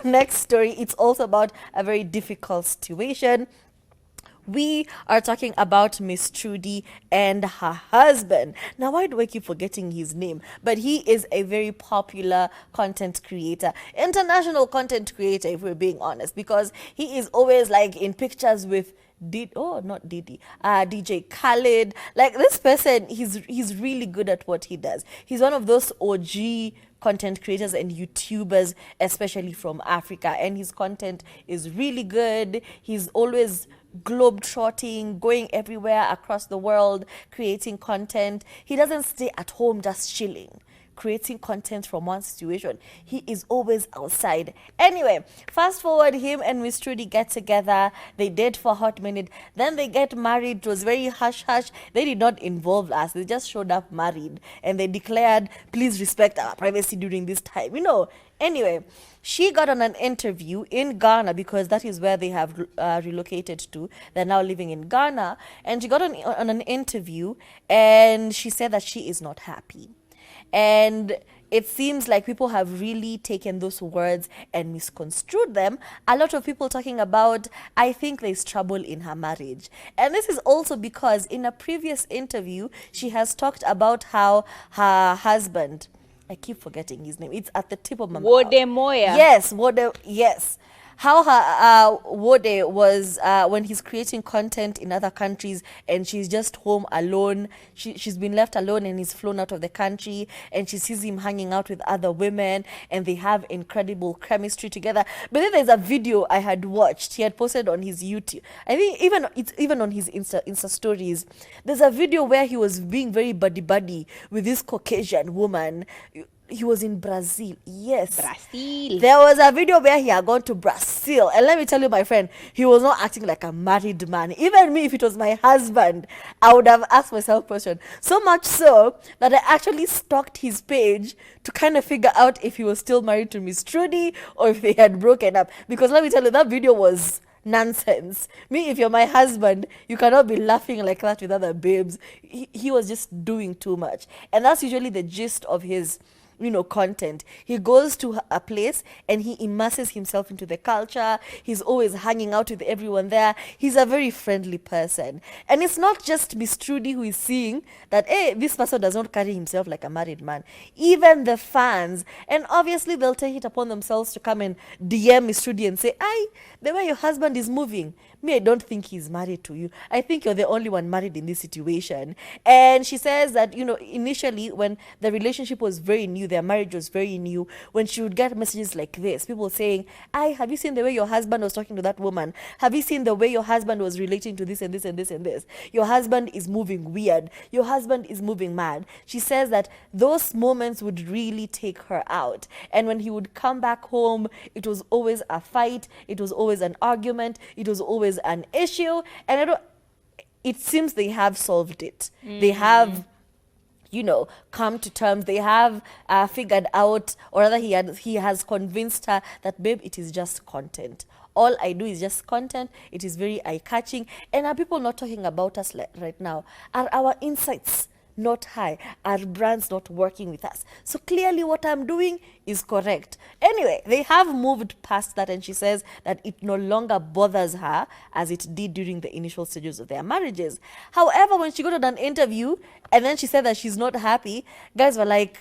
next story, it's also about a very difficult situation. We are talking about Miss Trudy and her husband. Now, why do I keep forgetting his name? But he is a very popular content creator, international content creator, if we're being honest, because he is always like in pictures with not Didi, DJ Khaled. Like this person, he's really good at what he does. He's one of those OG content creators and YouTubers, especially from Africa, and his content is really good. He's always globe trotting, going everywhere across the world, creating content. He doesn't stay at home just chilling, creating content from one situation. He is always outside. Anyway, fast forward, him and Miss Trudy get together. They date for a hot minute. Then they get married. It was very hush hush. They did not involve us. They just showed up married. And they declared, please respect our privacy during this time. Anyway, she got on an interview in Ghana because that is where they have relocated to. They're now living in Ghana. And she got on an interview and she said that she is not happy. And it seems like people have really taken those words and misconstrued them. A lot of people talking about, I think there's trouble in her marriage. And this is also because in a previous interview, she has talked about how her husband, I keep forgetting his name, it's at the tip of my mouth. Wode Moya. Yes. How her Wode was when he's creating content in other countries and she's just home alone. She's been left alone and he's flown out of the country and she sees him hanging out with other women and they have incredible chemistry together. But then there's a video I had watched. He had posted on his YouTube. I think it's even on his Insta stories. There's a video where he was being very buddy with this Caucasian woman. He was in Brazil. Yes. Brazil. There was a video where he had gone to Brazil. And let me tell you, my friend, he was not acting like a married man. Even me, if it was my husband, I would have asked myself a question. So much so that I actually stalked his page to kind of figure out if he was still married to Miss Trudy or if they had broken up. Because let me tell you, that video was nonsense. Me, if you're my husband, you cannot be laughing like that with other babes. He was just doing too much. And that's usually the gist of his content. He goes to a place and he immerses himself into the culture. He's always hanging out with everyone there. He's a very friendly person. And it's not just Miss Trudy who is seeing that, hey, this person does not carry himself like a married man. Even the fans. And obviously they'll take it upon themselves to come and DM Miss Trudy and say, the way your husband is moving, me, I don't think he's married to you. I think you're the only one married in this situation. And she says that, initially when the relationship was very new, their marriage was very new, when she would get messages like this, people saying, have you seen the way your husband was talking to that woman? Have you seen the way your husband was relating to this and this and this and this? Your husband is moving weird. Your husband is moving mad. She says that those moments would really take her out. And when he would come back home, it was always a fight. It was always an argument. It was always an issue. And it seems they have solved it. They have come to terms. They have figured out, or rather he has convinced her that, babe, it is just content. All I do is just content. It is very eye-catching. And are people not talking about us right now? Are our insights not high? Are brands not working with us? So clearly what I'm doing is correct. Anyway, they have moved past that, and she says that it no longer bothers her as it did during the initial stages of their marriages. However, when she got on an interview and then she said that she's not happy, guys were like,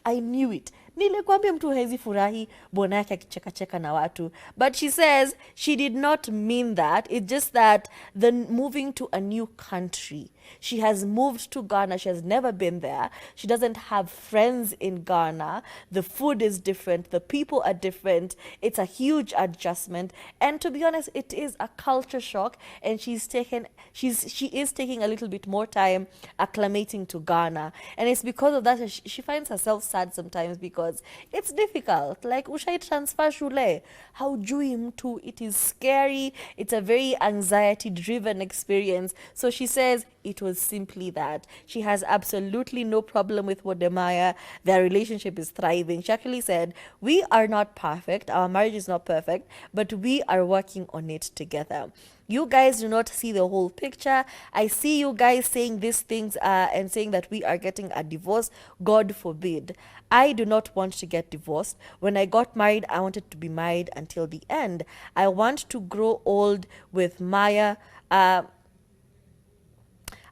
I knew it. Nilikwambia mtu hezi furahi bwana yake akicheka na watu. But she says she did not mean that. It's just that the moving to a new country. She has moved to Ghana. She has never been there. She doesn't have friends in Ghana. The food is different. The people are different. It's a huge adjustment. And to be honest, it is a culture shock. And she is taking a little bit more time acclimating to Ghana. And it's because of that she finds herself sad sometimes, because it's difficult. Like, ushai transfer shule. Haujui mtu. It is scary. It's a very anxiety-driven experience. So she says it was simply that. She has absolutely no problem with Wodemaya. Their relationship is thriving. She actually said, we are not perfect. Our marriage is not perfect, but we are working on it together. You guys do not see the whole picture. I see you guys saying these things and saying that we are getting a divorce. God forbid. I do not want to get divorced. When I got married, I wanted to be married until the end. I want to grow old with Maya. I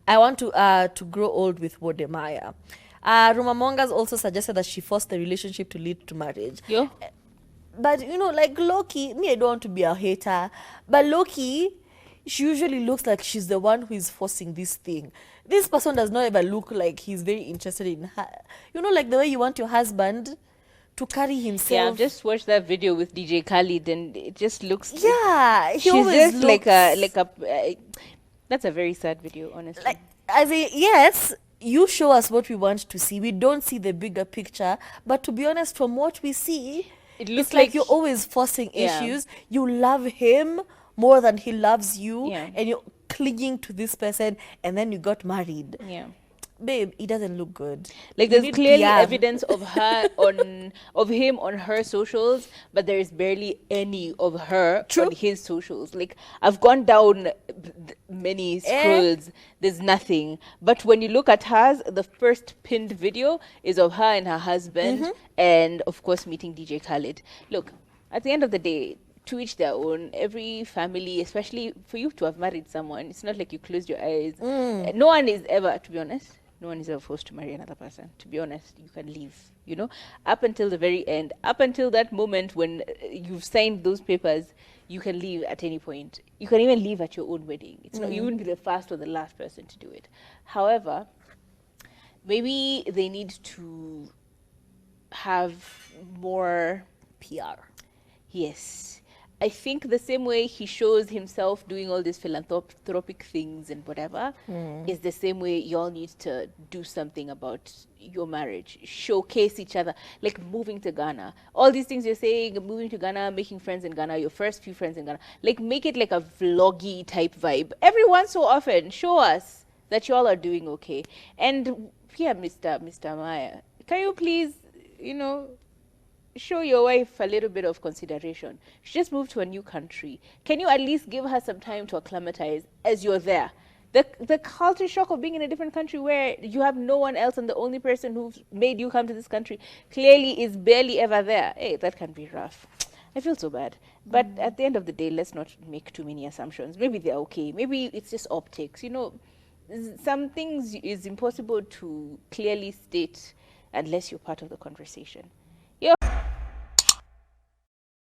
want to grow old with Wodemaya. Rumamongas also suggested that she forced the relationship to lead to marriage. Yo. But you know, like Loki, me, I don't want to be a hater, but Loki, she usually looks like she's the one who is forcing this thing. This person does not ever look like he's very interested in her. You know, like the way you want your husband to carry himself. Yeah, I've just watched that video with DJ Khalid, and it just looks. Yeah, he she's always just looks like a. That's a very sad video, honestly. like, as a, yes, you show us what we want to see. We don't see the bigger picture, but to be honest, from what we see, It looks it's like like you're always forcing Yeah. issues. You love him more than he loves you, Yeah. and you're clinging to this person, and then you got married. Yeah. Babe, it doesn't look good. Like You there's need clearly PR. evidence of her of him on her socials, but there is barely any of her True. on his socials. Like I've gone down many scrolls, there's nothing. But when you look at hers, the first pinned video is of her and her husband, and of course meeting DJ Khaled. Look, at the end of the day, to each their own. Every family, especially for you to have married someone, it's not like you closed your eyes. No one is ever, to be honest, no one is ever forced to marry another person. To be honest, you can leave, you know, up until the very end, up until that moment when you've signed those papers, you can leave at any point. You can even leave at your own wedding. It's not, you wouldn't be the first or the last person to do it. However, maybe they need to have more PR. Yes. I think the same way he shows himself doing all these philanthropic things and whatever is the same way y'all need to do something about your marriage. Showcase each other, like moving to Ghana. All these things you're saying, moving to Ghana, making friends in Ghana, your first few friends in Ghana. Like make it like a vloggy type vibe. Every once so often, show us that y'all are doing okay. And yeah, Mr. Maya, can you please, you know, show your wife a little bit of consideration. She just moved to a new country. Can you at least give her some time to acclimatize as you're there? The culture shock of being in a different country where you have no one else and the only person who's made you come to this country clearly is barely ever there. Hey, that can be rough. I feel so bad. But at the end of the day, let's not make too many assumptions. Maybe they're okay. Maybe it's just optics. You know, some things is impossible to clearly state unless you're part of the conversation.